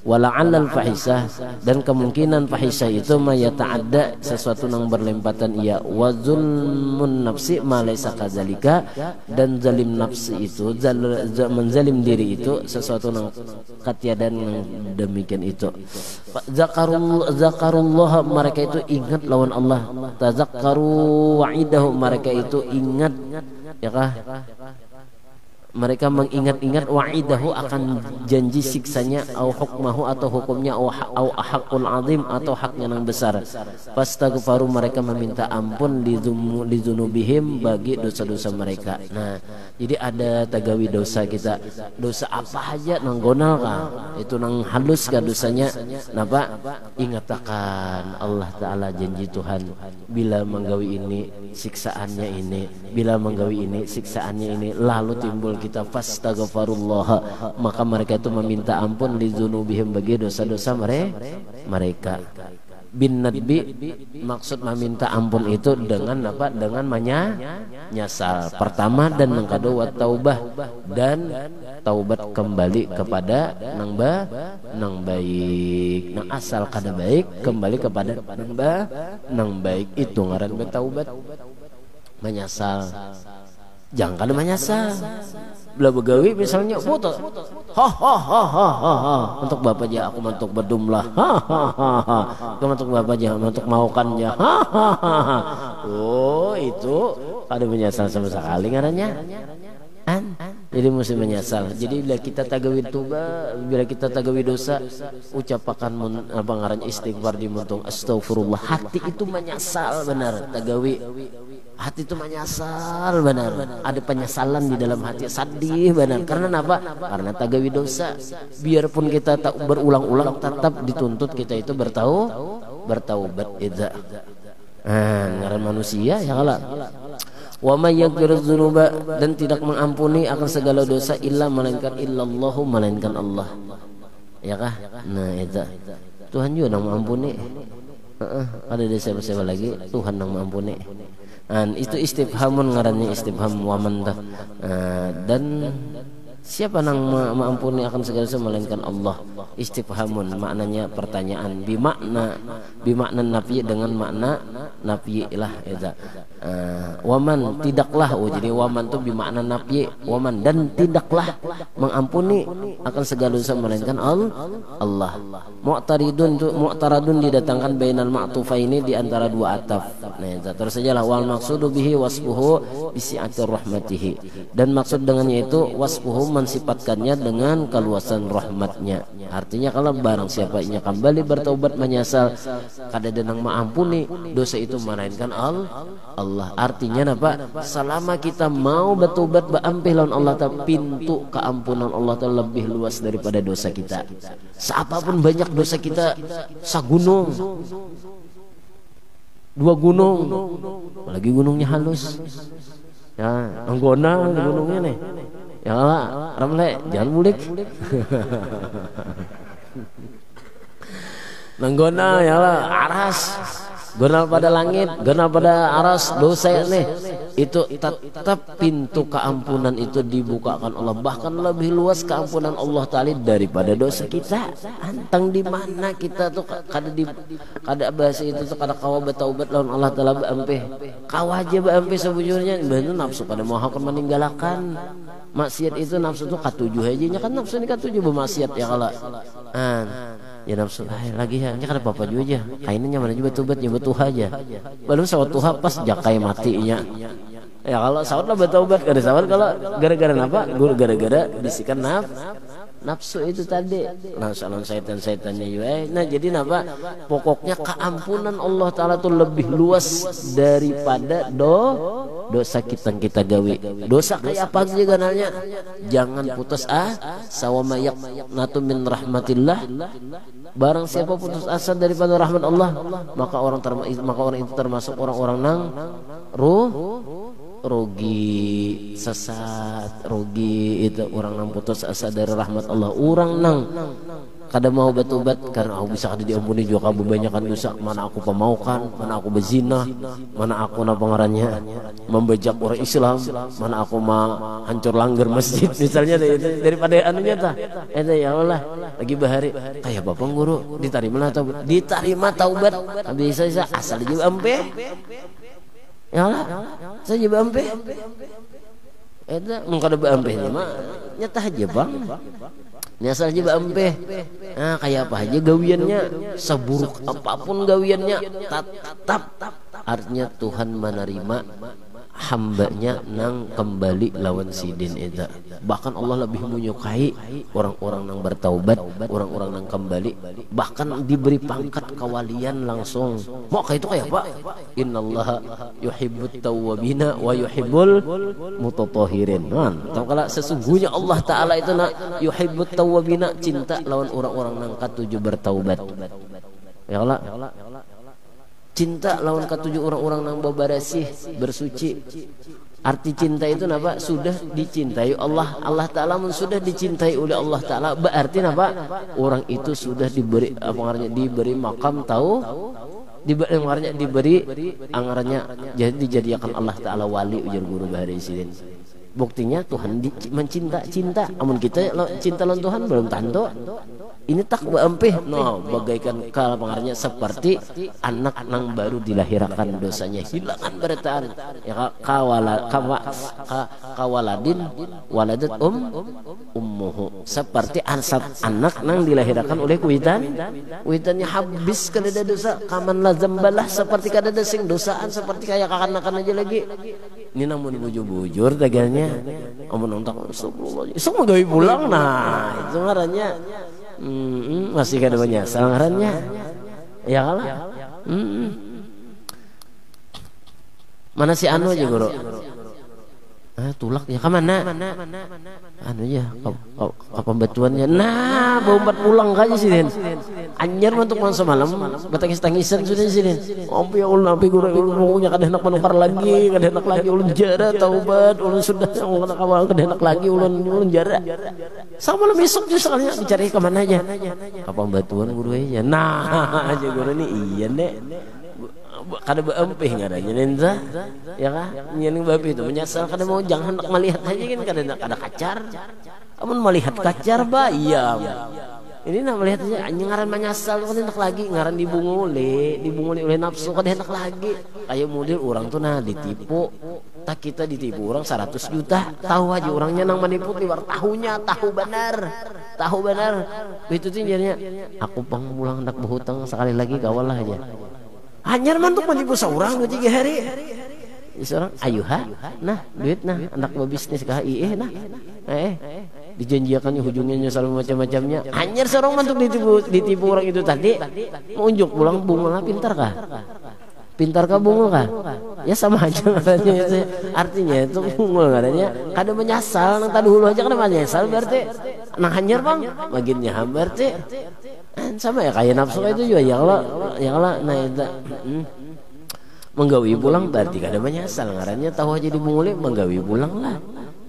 wala'allal fahisah, dan kemungkinan fahisah itu ma yata'adda sesuatu yang berlempatan ia, wa zulmun nafsi ma laysa kadzalika, dan zalim nafsi itu menzalim diri itu sesuatu yang katiadan yang demikian itu. Zakarullah mereka itu ingat lawan Allah, tazakkaru wa'idahu mereka itu ingat ya kah, mereka mengingat-ingat wa'idahu akan janji siksanya, au hukmahu atau hukumnya, au haqqul azim atau haknya yang besar. Fastaghfaru mereka meminta ampun lidzunubihim bagi dosa-dosa mereka. Nah, jadi ada tagawi dosa kita, dosa apa aja nang gonal kah, itu nang halus kah dosanya, napa ingatakan Allah Ta'ala janji Tuhan, bila menggawi ini siksaannya ini, bila menggawi ini siksaannya ini, lalu timbul kita fastaghfirullah, maka mereka itu meminta ampun lidzunubihim bagi dosa-dosa mereka. Bin nadbi maksud meminta ampun itu dengan apa? Dengan menyesal. Pertama dan yang kedua taubah, dan taubat kembali kepada nang baik, nang asal kada baik kembali kepada nang baik, itu ngaran taubat. Menyesal, jangan kada menyesal. Bila begawi misalnya foto, untuk bapak aja aku mantuk berdumlah, aku mantuk bapak aja, mantuk maukan aja, oh itu kada menyesal sama sekali ngarannya. Jadi mesti menyesal. Jadi bila kita tagawi tuba, bila kita tagawi dosa, ucapakan apa ngarannya istighfar di muntung astagfirullah, hati itu menyesal benar. Tagawi hati itu menyesal benar, ada penyesalan di dalam hati, sedih benar. Karena apa? Karena tagawi dosa. Biarpun kita tak berulang-ulang, tetap dituntut kita itu bertaubat itu. Ngaran manusia ya kalah. Wa may yaghfiru dzunuba, dan tidak mengampuni akan segala dosa illa melainkan illallahu, melainkan Allah. Ya kah? Nah itu Tuhan juga yang mengampuni. Ada siapa-siapa lagi Tuhan yang mengampuni. Itu istifhamun ngarannya, istifham waman dah. Dan siapa yang mengampuni akan segala dosa melainkan Allah. Istifhamun maknanya pertanyaan, bimakna nafi, dengan makna nafi lah itu. Waman tidaklah, jadi waman itu bimakna nafi, waman dan tidaklah mengampuni akan segala dosa melainkan Allah. Mu'taradun didatangkan bainal ma'tufaini, di antara dua ataf. Nah itu terus sajalah, wal maqsudu bihi wasfuhu bisi'atir rahmatihi, dan maksud dengannya itu wasfuhu mensifatkannya dengan keluasan rahmatnya. Artinya kalau barang siapa yang kembali bertaubat menyesal, kada ada nang mengampuni dosa itu melainkan Allah. Artinya apa? Selama kita mau bertaubat berampih lawan Allah Ta'ala, pintu keampunan Allah Ta'ala lebih luas daripada dosa kita. Seapapun banyak dosa kita, sagunung, 2 gunung, apalagi gunungnya halus. Ya, anggona gunungnya nih. Ya Ramle, jangan bulik. Nanggona ya lah, aras, gona pada langit, gona pada aras, dosa nih. Itu tetap pintu keampunan itu dibukakan Allah, bahkan lebih luas keampunan Allah Ta'ala daripada dosa kita. Antang di mana kita tuh kada bahasa itu tuh kada kawa bertaubat lawan Allah Ta'ala berampih. Kawa aja berampih sebujurnya, bener nafsu kada mau akan meninggalkan. Maksiat itu nafsu tuh katujuh aja nya, kan nafsu ini katujuh bermaksiat ya kalau ya nafsu lagi ya nya kada apa-apa juga aja, kainnya mana juga tobat nyoba tuh aja, baru sawat tuh pas jakai matinya. Ya kalau sawat lah bertaubat, kada sawat kalau gara-gara apa? Gara-gara bisikan nafsu itu tadi. Nah salon setan-setannya juga. Nah jadi apa? Pokoknya keampunan Allah Ta'ala tuh lebih luas daripada dosa kita gawe. Dosa kayak apa aja ganalnya? Jangan putus sawamayak natu min rahmatillah. Barang siapa putus asa daripada rahmat Allah, maka orang itu termasuk orang-orang nang rugi, sesat, rugi. Itu orang nang putus asa dari rahmat Allah, orang nang kada mau batobat karena aku bisa kada diampuni juga kebanyakan dosa, mana aku pemaukan, mana aku berzina, mana aku napa ngarannya membejak orang Islam, mana aku mah hancur langgar masjid misalnya daripada anunya tah eta ya Allah lagi bahari kayak bapak guru diterima taubat bisa asal aja ampe ya Allah saya juga ampe eta mun kada ampe mah nyata aja bang nyasal aja bampe. Nah kayak apa aja gawiannya, seburuk apapun gawiannya tetap artinya Tuhan menerima hambanya nang kembali lawan sidin eta. Bahkan Allah lebih menyukai orang-orang nang bertaubat, orang-orang nang kembali, bahkan diberi pangkat kawalian langsung. Mau kayak itu kayak apa? Innallaha yuhibbut tawwabina wa yuhibbul mutatahhirin. Tahu kalau sesungguhnya Allah Taala itu nak yuhibbut tawwabina, cinta lawan orang-orang nang katuju bertaubat. Ya Allah. Cinta lawan ketujuh orang-orang nang babarasih bersuci. Arti cinta itu napa? Sudah dicintai Allah. Allah Ta'ala sudah dicintai oleh Allah Ta'ala. Berarti napa? Orang itu sudah diberi apa namanya? Diberi makam tahu? Diberi anggarannya jadi dijadikan Allah Ta'ala wali ujar guru bahari sidin. Buktinya Tuhan cinta. Amun kita cinta lawan Tuhan belum tentu. Ini tak berampih, no, bagaikan kala pengarnya seperti anak nang baru dilahirkan dosanya hilangan bertaan, ya kawaladin waladat ummuhu, seperti anak nang dilahirkan oleh kuitannya habis kada dosa, kaman lazambalah seperti kada sing dosaan, seperti kayak kakan-kakan aja lagi. Ini namun bujur-bujur dagannya, amun ontak astagfirullah, sok magawi pulang, nah itu ngarannya. Masih kada banyak ngarannya ya kalah. Mana si anu aja guru tulak ya kemana anu ya pembatuannya nah bombat pulang aja sih den anjir untuk malam semalam batangis-tangisan sudah sih den ya Allah nabi guru punya kada hendak menukar lagi kada hendak lagi ulun jara taubat ulun sudah awal kada hendak lagi ulun jara sama malam besok justru sekalinya dicari kemana aja pembatuan guru aja nah aja guru ini iya deh kada beempih ngaranya nenza ya kah nyening babi itu menyasal kada mau jangan hendak melihat aja kan kada kacar amun melihat kacar ba iya ini nak melihat aja ngaran menyasal kada hendak lagi ngaran dibunguli oleh nafsu kada hendak lagi kayak model orang tuh nah ditipu tak kita ditipu orang 100 juta tahu aja orangnya nang menipu liwar tahu benar itu tuh jadinya aku pengulang hendak berhutang sekali lagi kawal lah aja hanyar mantuk menipu seorang 2-3 hari seorang ayuha nah duit nah anak berbisnis kah nah dijanjikannya hujungnya selalu macam-macamnya hanyar seorang mantuk ditipu orang itu tadi mau unjuk pulang bunga pintar kah bunga kah ya sama aja katanya artinya itu bunga katanya kada menyasal nang tadi hulu aja kada menyasal berarti nang hanyar bang baginnya berarti sama ya kayak nafsu itu juga ya Allah nah itu menggawi pulang berarti kada menyasal ngarannya tahu aja dibunguli menggawi pulang lah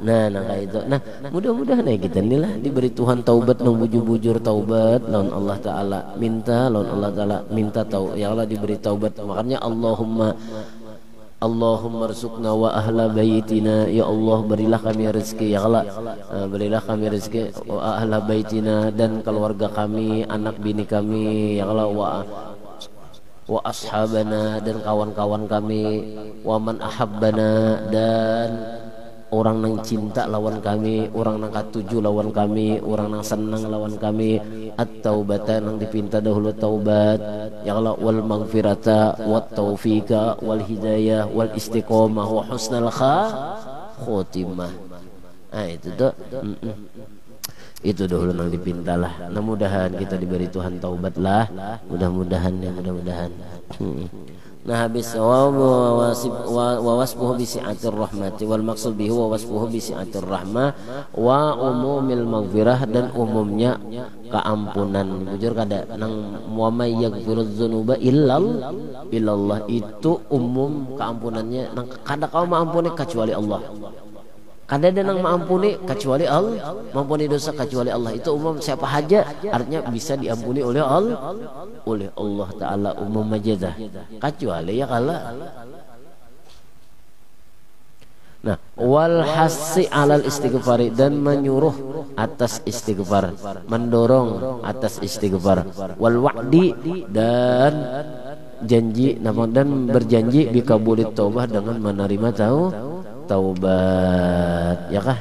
nah kayak itu nah mudah-mudahan ya kita inilah diberi Tuhan taubat nang bujur-bujur taubat lawan Allah Ta'ala minta lawan Allah Ta'ala minta tahu ya Allah diberi taubat makanya Allahumma rizukna wa ahla baitina ya Allah berilah kami rezeki ya Allah berilah kami rezeki wa ahla baitina dan keluarga kami anak bini kami ya Allah wa ashabana dan kawan-kawan kami wa man ahabbana dan orang nang cinta lawan kami orang nang katuju lawan kami orang nang senang lawan kami at-taubata nang dipinta dahulu taubat ya Allah wal maghfirata wat taufiqa wal hidayah wal istiqomah wa husnal khotimah itu dahulu nang dipinta lah nah mudahan kita diberi Tuhan taubat lah mudah-mudahan nah habis wa wasfuhu bi si'atir rahmati wal maqsud bihi wa wasfuhu bi si'atir rahmah wa umumil maghfirah dan umumnya keampunan bujur kada nang wa may yaghfirudz dzunuba illallah itu umum keampunannya nang kada kau maampuni kecuali Allah Kada ada nang maampuni kecuali Allah, maampuni dosa kecuali Allah. Itu umum siapa haja, artinya bisa diampuni oleh Allah Ta'ala umum aja dah. Kecuali ya kala. Nah, wal hasi alal istighfari, dan menyuruh atas istighfar, mendorong atas istighfar. Wal wa'di, dan janji, dan berjanji bikabulit taubah, dengan menerima taubat, ya kah?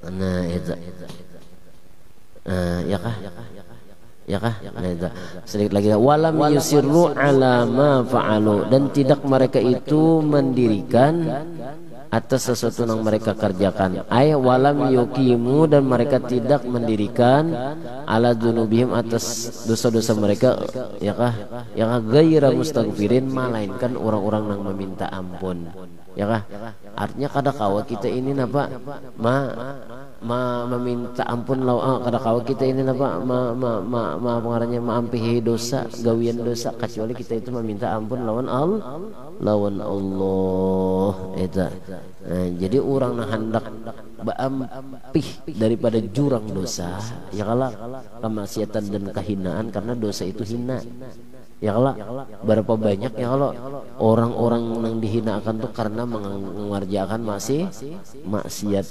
Nah itu, ya kah? Ya kah? Nah itu. Sedikit lagi. Walam yusirru ala ma fa'alu, dan tidak mereka itu mendirikan atas sesuatu yang mereka kerjakan. Ay walam yuqimu, dan mereka tidak mendirikan ala dzunubihim, atas dosa-dosa mereka, ya kah? Ya kah? Ghaira mustaghfirin, melainkan orang-orang yang meminta ampun. Ya kah? Artinya kada kawa kita ini napa meminta ampun kada kawa kita ini napa pengaranya maampihi dosa, gawian dosa, kecuali kita itu meminta ampun lawan Allah eta. Nah, jadi orang yang hendak baampih daripada jurang dosa, ya kala kemaksiatan dan kehinaan, karena dosa itu hina. Ya kalau berapa banyak ya kalau orang-orang yang dihinakan tuh karena mengerjakan maksiat,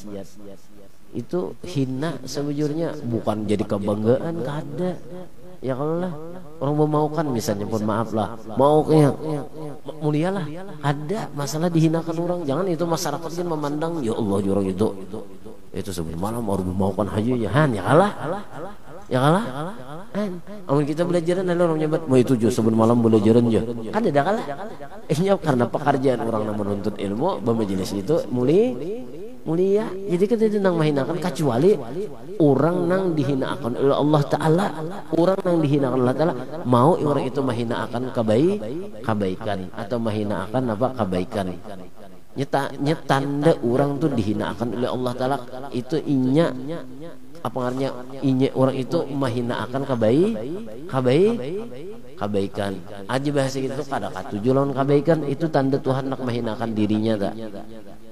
itu hina sebujurnya, bukan jadi kebanggaan, kada. Ya kalau lah orang memaukan, misalnya pun maaf lah, maunya mulialah, ada masalah dihinakan orang, jangan itu masyarakat kan memandang ya Allah jurang itu sebelum malam orang memaukan haji ya han, ya kalah. Ya kalah. Amun kita belajaran ada orang nyebat mau itu jo sebelum malam belajaran jo. Kan ada kalah. Karena pekerjaan orang yang menuntut ilmu bermajelis itu mulia. Jadi kita nang mahinakan, kecuali orang nang dihinakan oleh Allah Ta'ala. Orang nang dihinakan Allah Ta'ala mau orang itu mahinakan kebaikan atau mahinakan apa kebaikan. Nyetanda orang tuh dihinakan oleh Allah Ta'ala itu inya apa artinya inya orang itu mahinakan kebaikan. Aja bahasa gitu kada katuju lawan kebaikan, itu tanda Tuhan nak mahinakan dirinya tak?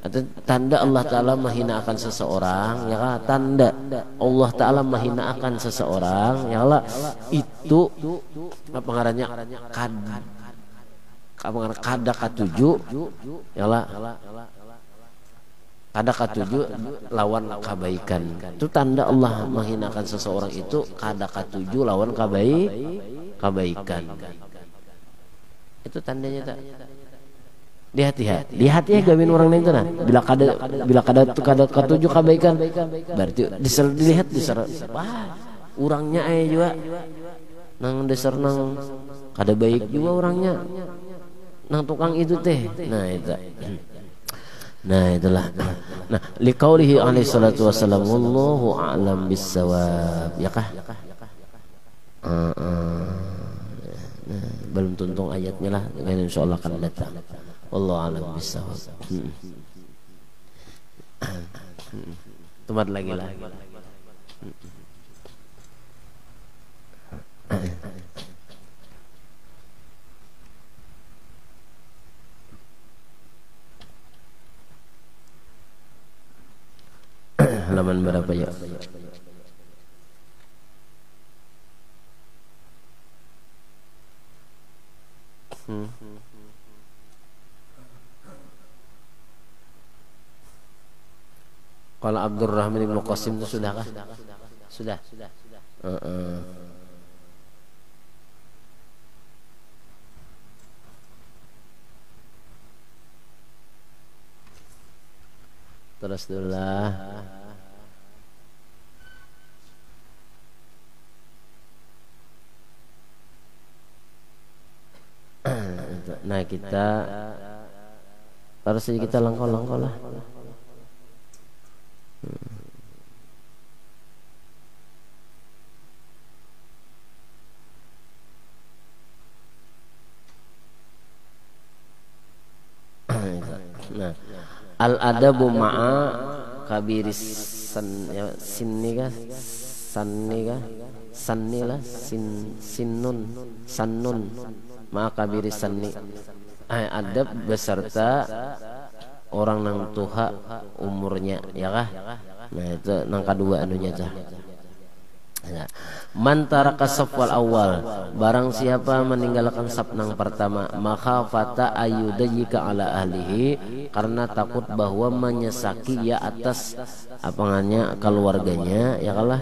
Atau tanda Allah Ta'ala mahinakan seseorang, ya kan? Tanda Allah Ta'ala mahinakan seseorang, ya Allah, itu apa ngarannya kada katuju, ya Allah, kada katuju lawan kebaikan. Itu tanda Allah menghinakan seseorang, itu kada katuju lawan kebaikan. Itu tandanya tak? Lihat ya gawin orang itu nah. Bila kada katuju kebaikan, berarti dilihat orangnya juga nang dasar nang kada baik juga orangnya. Nang tukang itu teh. Nah itu. Nah itulah. Nah liqaulihi alaihi salatu wasallam wallahu a'lam bissawab, ya kah? Belum tuntung ayatnya lah, insyaallah akan datang. Wallahu a'lam bissawab. Tempat lagi lah. Halaman berapa ya? Kalau Abdurrahman bin Qasim itu sudahkah? Sudah. Terus dulu lah. Nah kita harus kita langkah-langkah lah. Nah, al-adabu ma'a kabiris sannila sannun ma'a kabiris sanni. Adab beserta orang nang tuha umurnya ya kah. Nah itu nang kedua anunya tah. Nah, man taraka safwal awal, barang siapa meninggalkan saf nang pertama, maka fata ayudayika ala ahlihi, karena takut bahwa menyesaki ya atas apangannya keluarganya ya kalah,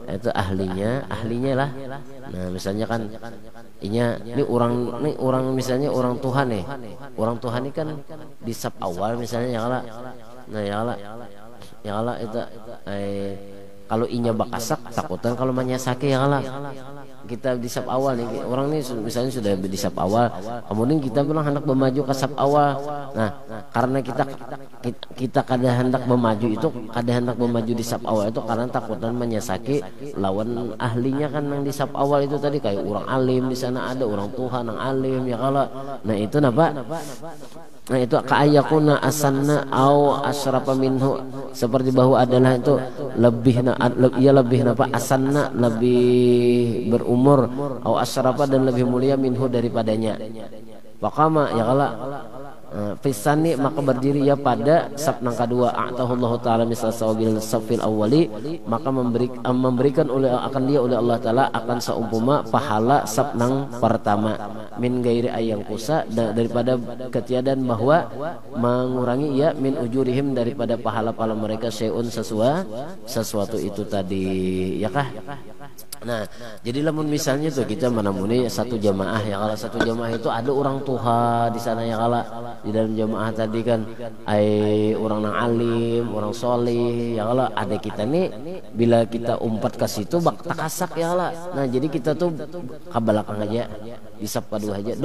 itu ahlinya lah. Nah misalnya kan ini orang misalnya orang Tuhan nih, orang Tuhan ini kan di saf awal misalnya ya kalah. Nah ya kalah itu kalau inya bakasak takutan kalau menyesaki ya kalah. Kita di saf awal nih, orang nih misalnya sudah di saf awal, kemudian kita bilang hendak memaju ke saf awal. Nah karena kita kada hendak memaju itu, kada hendak memaju di saf awal itu karena takutan menyesaki lawan ahlinya kan yang di saf awal itu tadi, kayak orang alim di sana ada orang Tuhan yang alim ya kalah. Nah itu napa? Nah itu ka'ayakuna asanna au asrafa minhu, seperti bahwa adalah itu lebih napa asanna, lebih berumur, au asrafa dan lebih mulia minhu daripadanya. Waqama ya kala fisani, maka berdiri ya pada saf nang kedua, atahullahu taala misal sawabil safil awwali, maka memberikan akan dia oleh Allah taala akan seumpama pahala saf nang pertama, min gairi ayang kusa, daripada ketiadaan bahwa mengurangi ya min ujurihim daripada pahala-pahala mereka syai'un sesuatu itu tadi ya kah. Nah jadi lamun misalnya tuh kita menamuni satu jamaah ya, kalau satu jamaah itu ada orang tua di sana ya, kalau di dalam jamaah tadi kan orang nang alim, orang solih ya, kalau ada kita nih bila kita umpat ke situ bak takasak ya kalau. Nah jadi kita tuh ke belakang aja, di saf kedua aja,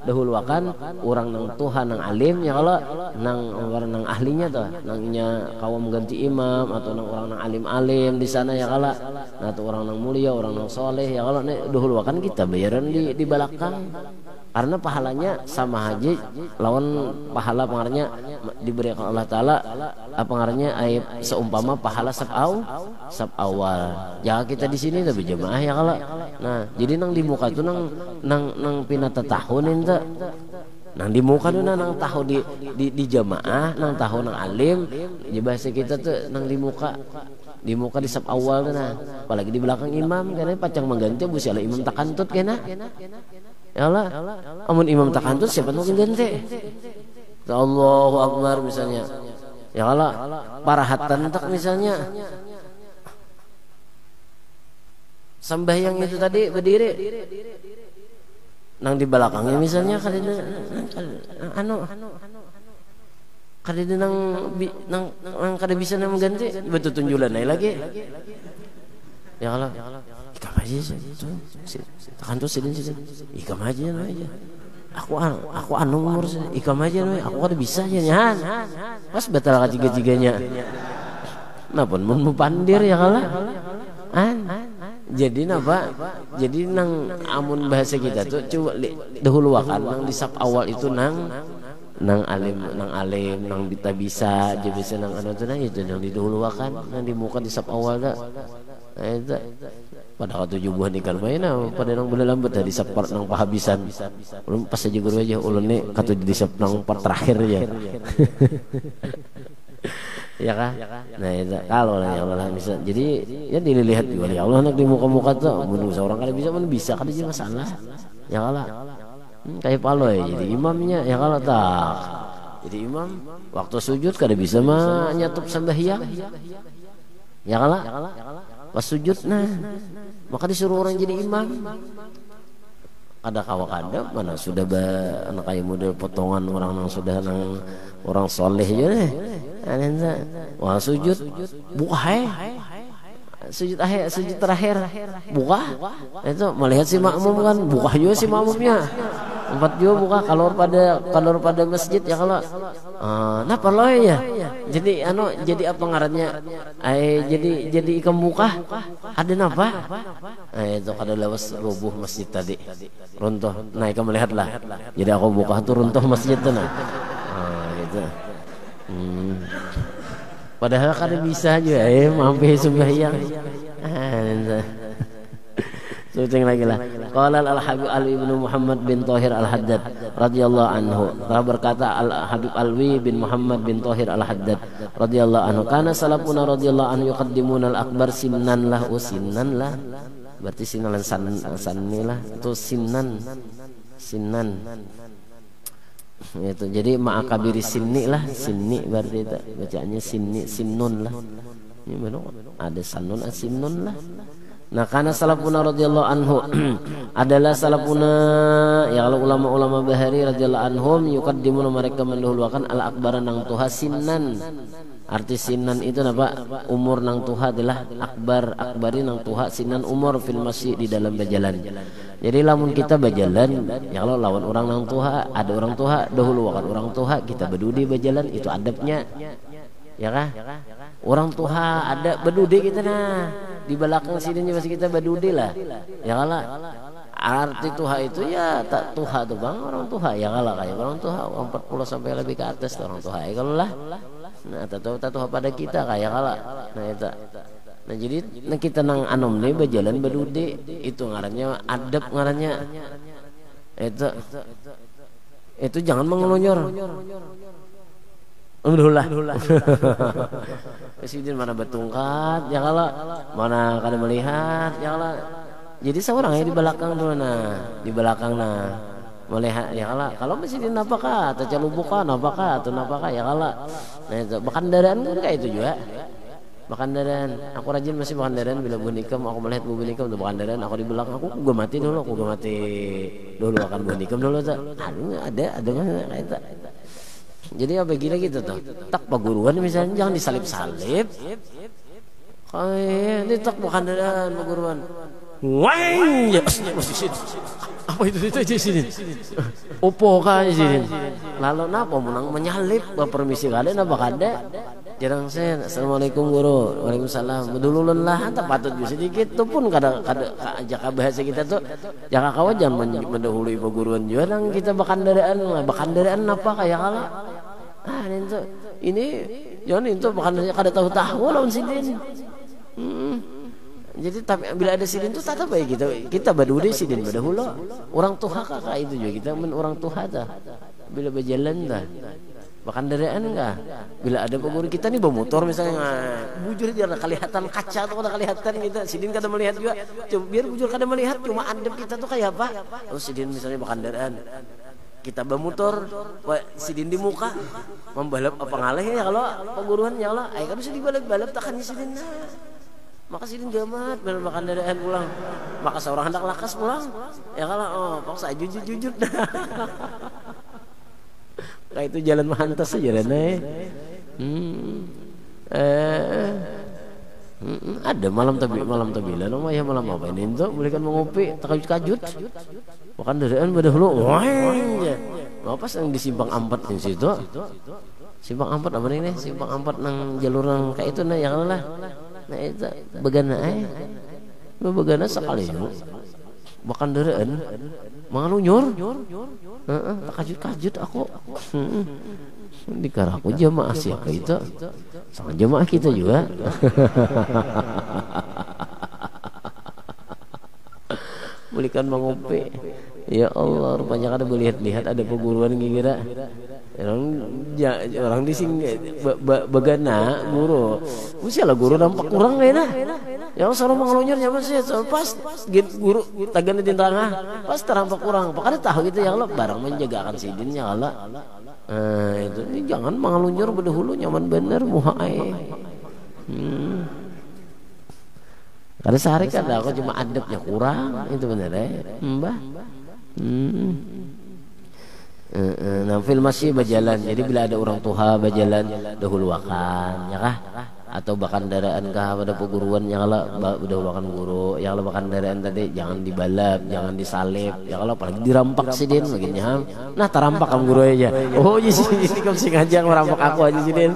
dahuluakan orang nang Tuhan nang alim ya, kalau nang orang nang ahlinya tuh nangnya kaum ganti imam atau nang orang nang alim di sana ya kalau. Nah tuh orang nang mulia, orang nang soleh ya, kalau dahuluakan kita bayaran di belakang, karena pahalanya sama aja lawan pahala pengarnya diberikan Allah taala apa pengarnya seumpama pahala saf awal. Ya kita di sini tapi jemaah ya kalau. Nah jadi nang di muka itu nang pinata tahunin tuh, nang di muka tuh nang tahu di jamaah, nang tahu nang alim, di bahasa kita tuh nang di muka di saf awal tuh. Nah apalagi di belakang imam karena pacang mengganti busiala imam takantut kena ya Allah, amun imam takantut siapa mungkin ganti. Allahu Akbar misalnya ya Allah, parahatan tak misalnya sembahyang itu tadi berdiri nang di belakangnya misalnya kadina kadina nang kada bisa nang mengganti betul tunjulan lagi ya Allah. Ikam aja sih, takkan tuh sidin, ikam aja aja. Aku anu umur sih, ikam aja aku kada bisa aja nyan. Pas batal ketiga-tiganya. Nah pun mau pandir ya kalah. Jadi napa? Jadi nang amun bahasa kita tuh coba dahuluakan nang di saf awal itu nang alim, nang bisa aja bisa nang anu tuh nang itu nang didahuluakan, nang di muka di saf awal dah. Nah itu pada waktu jubuhan ikan main pada nang bela lambat dari saf nang pahabisan belum pas aja guru aja ulun nih katu di saf nang part terakhir ya. Ya kah? Nah itu kalau ya Allah bisa. Jadi ya dilihat juga ya Allah nak di muka-muka tuh mun seorang kada bisa kada jadi masalah. Ya kalah. Kayak paloy jadi imamnya ya kalah tak. Jadi imam waktu sujud kada bisa mah nyatup sembahyang. Ya kalah. Pas sujud maka disuruh orang jadi imam. Ada kada mana sudah anak kayak model potongan orang yang sudah orang soleh aja deh. Wah sujud buka sujud terakhir buka itu melihat si makmum kan buka juga si makmumnya empat juga buka kalau pada masjid ya kalau napa lo ya jadi apa ngarannya jadi ikam buka ada napa itu kada lewas rubuh masjid tadi runtuh nah ikam melihat lah jadi aku buka tuh runtuh masjid tuh gitu. Padahal kan bisa aja mampir sembahyang. Sebutin lagi lah. Qala al-Habib Alwi bin Muhammad bin Thahir al-Haddad radhiyallahu anhu. Telah berkata al-Habib Alwi bin Muhammad bin Thahir al-Haddad radhiyallahu anhu, kana salafuna radhiyallahu anhu yuqaddimuna al-akbar sinnan lah, sinnan lah. Berarti sinan sannilah itu sinan. Itu jadi ma'akabiri sinni lah, sinni berarti itu bacaannya sinni, sinnun lah. Ini benar ada sanun asinnun lah. Nah, karena salafuna radhiyallahu anhu adalah salafuna, ya kalau ulama-ulama bahari radhiyallahu anhum yuqaddimuna, mereka mendahulukan al akbar nang tuha sinnan. Arti sinnan itu apa? Umur nang tuha adalah akbar, akbari nang tuha, sinnan umur fil masyi di dalam berjalan. Jadi lamun kita berjalan, ya kalau lawan orang nang tuha, ada orang tuha dahulu wakan orang tuha, kita berdudi berjalan, itu adabnya. Ya kah? Orang tuha ada berdudi kita nah. Di belakang sini masih kita berdudi lah. Ya kalah. Arti tuha itu ya tak tuha tuh bang, orang tuha ya kalah kayak orang tuha 40 sampai lebih ke atas orang tuha ya kalau lah. Nah tuha pada kita kayak kalah. Nah itu. Nah jadi nah kita nang anom nih berjalan berdudi itu ngarannya adab ngarannya. Itu jangan mengelonyor. Alhamdulillah. Presiden mana bertungkat, ya kalau mana kada melihat, ya kalau. Jadi seorang yang di belakang dulu di belakang melihat, ya kalau presiden apakah, atau calubukan apakah, atau apakah, ya kalau. Nah itu bakandaran kan kayak itu juga. Bakandaran, aku rajin masih bakandaran bila bunikam, aku melihat bu bunikam untuk bakandaran, aku di belakang, aku mati dulu akan bunikam dulu tak. Ada mana kayak itu. Jadi apa gila gitu tuh. Tak paguruan misalnya jangan disalip-salip. Kayak ini tak bakandaran paguruan. Wang ya apa itu di sini. Opo kah di sini. Lalu napa menang menyalip permisi kada napa kada. Jarang saya assalamualaikum guru, waalaikumsalam. Dululun lah, tak patut sedikit tu pun kada jaka bahasa kita tu jaka kawan jangan mendahului perguruan juga nang kita bakandaraan apa kayak kala. Ini jangan itu bakandaraan kada tahu lawan sidin. Jadi tapi bila ada sidin tu tak baik kita berdudi sidin berdahulu. Orang tuha kakak itu juga kita orang tuha dah. Bila berjalan dah. Bakandaraan enggak? Bila ada peguru kita nih bermotor misalnya, bujur dia ada kelihatan kaca atau ada kelihatan kita, sidin kada melihat juga. Coba biar bujur kada melihat, cuma adab kita tuh kayak apa? Oh sidin misalnya bakandaraan, kita bermotor, sidin di muka, membalap apa ngalih ya kalau peguruan ya Allah, ay kan sidin balap takkan sidin nah. Maka sidin gamat balap bakandaraan pulang, maka seorang hendak lakas pulang, ya kalau paksa jujur dah. Kayak itu jalan mahantas saja dan ada malam tabila nama ya malam apa ini itu boleh kan mengopi takajut bukan daraan berdahulu wah pas yang di simpang 4 di situ simpang 4 apa nih simpang 4 nang jalur nang kayak itu nah yang lah nah itu begana sekali bahkan daraan mangalunyur takajut aku dikara aku jamaah siapa itu sama jamaah kita juga. Belikan mengopi ya Allah rupanya kada melihat ada perguruan kira orang di sini begana guru usialah guru nampak kurang lah yang selalu mengelunyur nyaman sih pas guru tagan di tengah pas terampak kurang apa kada tahu gitu ya Allah barang menjagakan sidinnya Allah itu ini jangan mengelunyur berdahulu nyaman bener muhai kada sehari kada aku cuma adabnya kurang itu bener mbah nah fil masih berjalan jadi bila ada orang tuha berjalan dahuluakan ya kah atau bakandaraan kah pada perguruan yang kalau dahuluakan guru yang kalau bakandaraan tadi jangan dibalap jangan disalip ya kalau apalagi dirampak sidin begini nah terampak kamu guru aja oh jadi kamu sengaja merampak aku aja sidin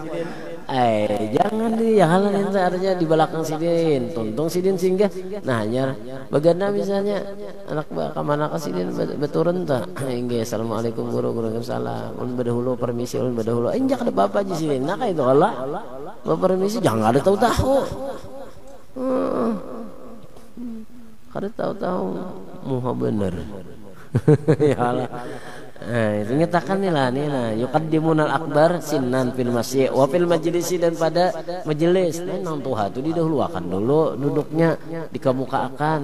jangan ya kalau nanti artinya di belakang sidin tuntung sidin singgah nah hanya bagana misalnya anak kemana ke sidin beturun tak hingga assalamualaikum guru waalaikumsalam berdahulu permisi berdahulu injak ada bapak aja sidin nah kayak itu kalau permisi jangan ada tahu kada tahu-tahu muha bener. Ya Allah. Nah, itu nyatakan nih lah nih nah yuqaddimunal akbar sinan fil masyi' wa fil majlisi dan pada majelis. Nang tuha itu didahulukan dulu duduknya dikemukakan.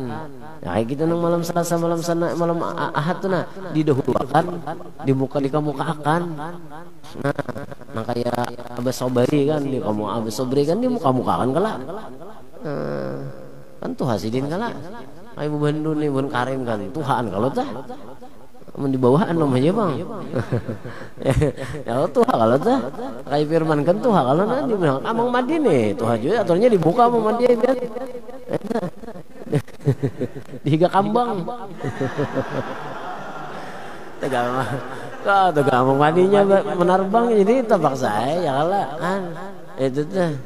Ya kayak gitu nang malam Selasa malam Ahad tuh nah didahulukan dikemukakan. Nah kayak Abah Sobari kan Abah Sobri kan dimuka-mukakan kala. Kan tuha sidin kala. Ibu Bandung nih Bun Karim kan tuhaan kalau tah di bawahan loh aja bang. Ya tuh kalau tuh kayak Firman kan tuh kalau nanti bilang amang mandi nih tuh aja aturnya dibuka amang mandi biar dihiga kambang. Tegak amang mandinya menarbang jadi tabak saya ya kalah kan itu tuh.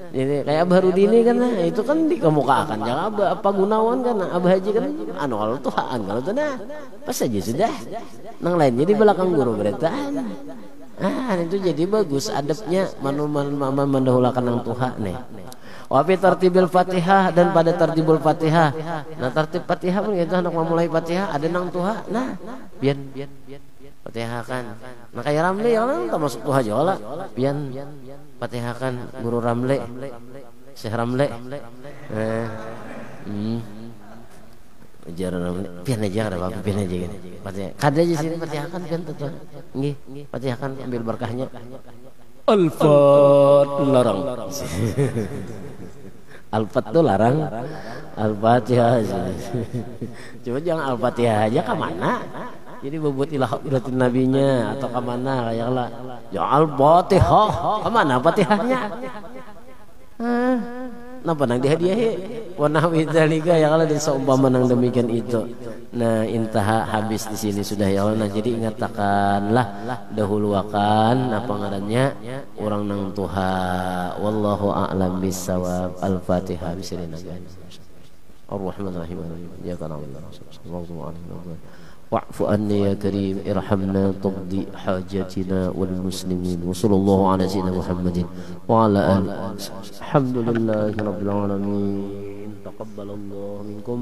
Jadi kayak Abah Rudini kan nah, itu kan dikemukakan jangan apa Gunawan kan Abah Haji kan anu kalau tuhaan kalau tuh nah pas aja sudah nang lain jadi belakang guru beritaan itu jadi bagus adabnya mama mendahulukan nang tuha nih wa fi tartibil Fatihah dan pada tartibul Fatihah nah tartib Fatihah pun gitu anak memulai Fatihah ada nang tuha nah biar Fatihah kan nah kayak Ramli ya kan termasuk tuha jola pian Fatihah kan guru Ramli Syekh Ramli ajaran Ramli pian aja ada apa pian aja gini Fatihah kada aja sini Fatihah kan pian tuh nggih Fatihah kan ambil berkahnya Al-Fat larang Al-Fat tuh larang Al-Fatihah coba jangan Al-Fatihah aja ke mana jadi buat ilahatin nabinya atau kemana kayak lah ya Al-Fatihah kemana Fatihahnya napa nang dihadiahi wa nahwi dzalika ya kalau diseumpama nang demikian itu nah intaha habis di sini sudah ya Allah nah jadi ingatkanlah dahuluakan apa ngarannya orang nang tuha wallahu a'lam bissawab al-Fatihah bismillahirrahmanirrahim ar-rahmanir-rahim ya kana sallallahu alaihi wasallam واعف عنا يا كريم ارحمنا تقضي حاجاتنا والمسلمين وصلى الله على سيدنا محمد وعلى آله الحمد لله رب العالمين تقبل الله منكم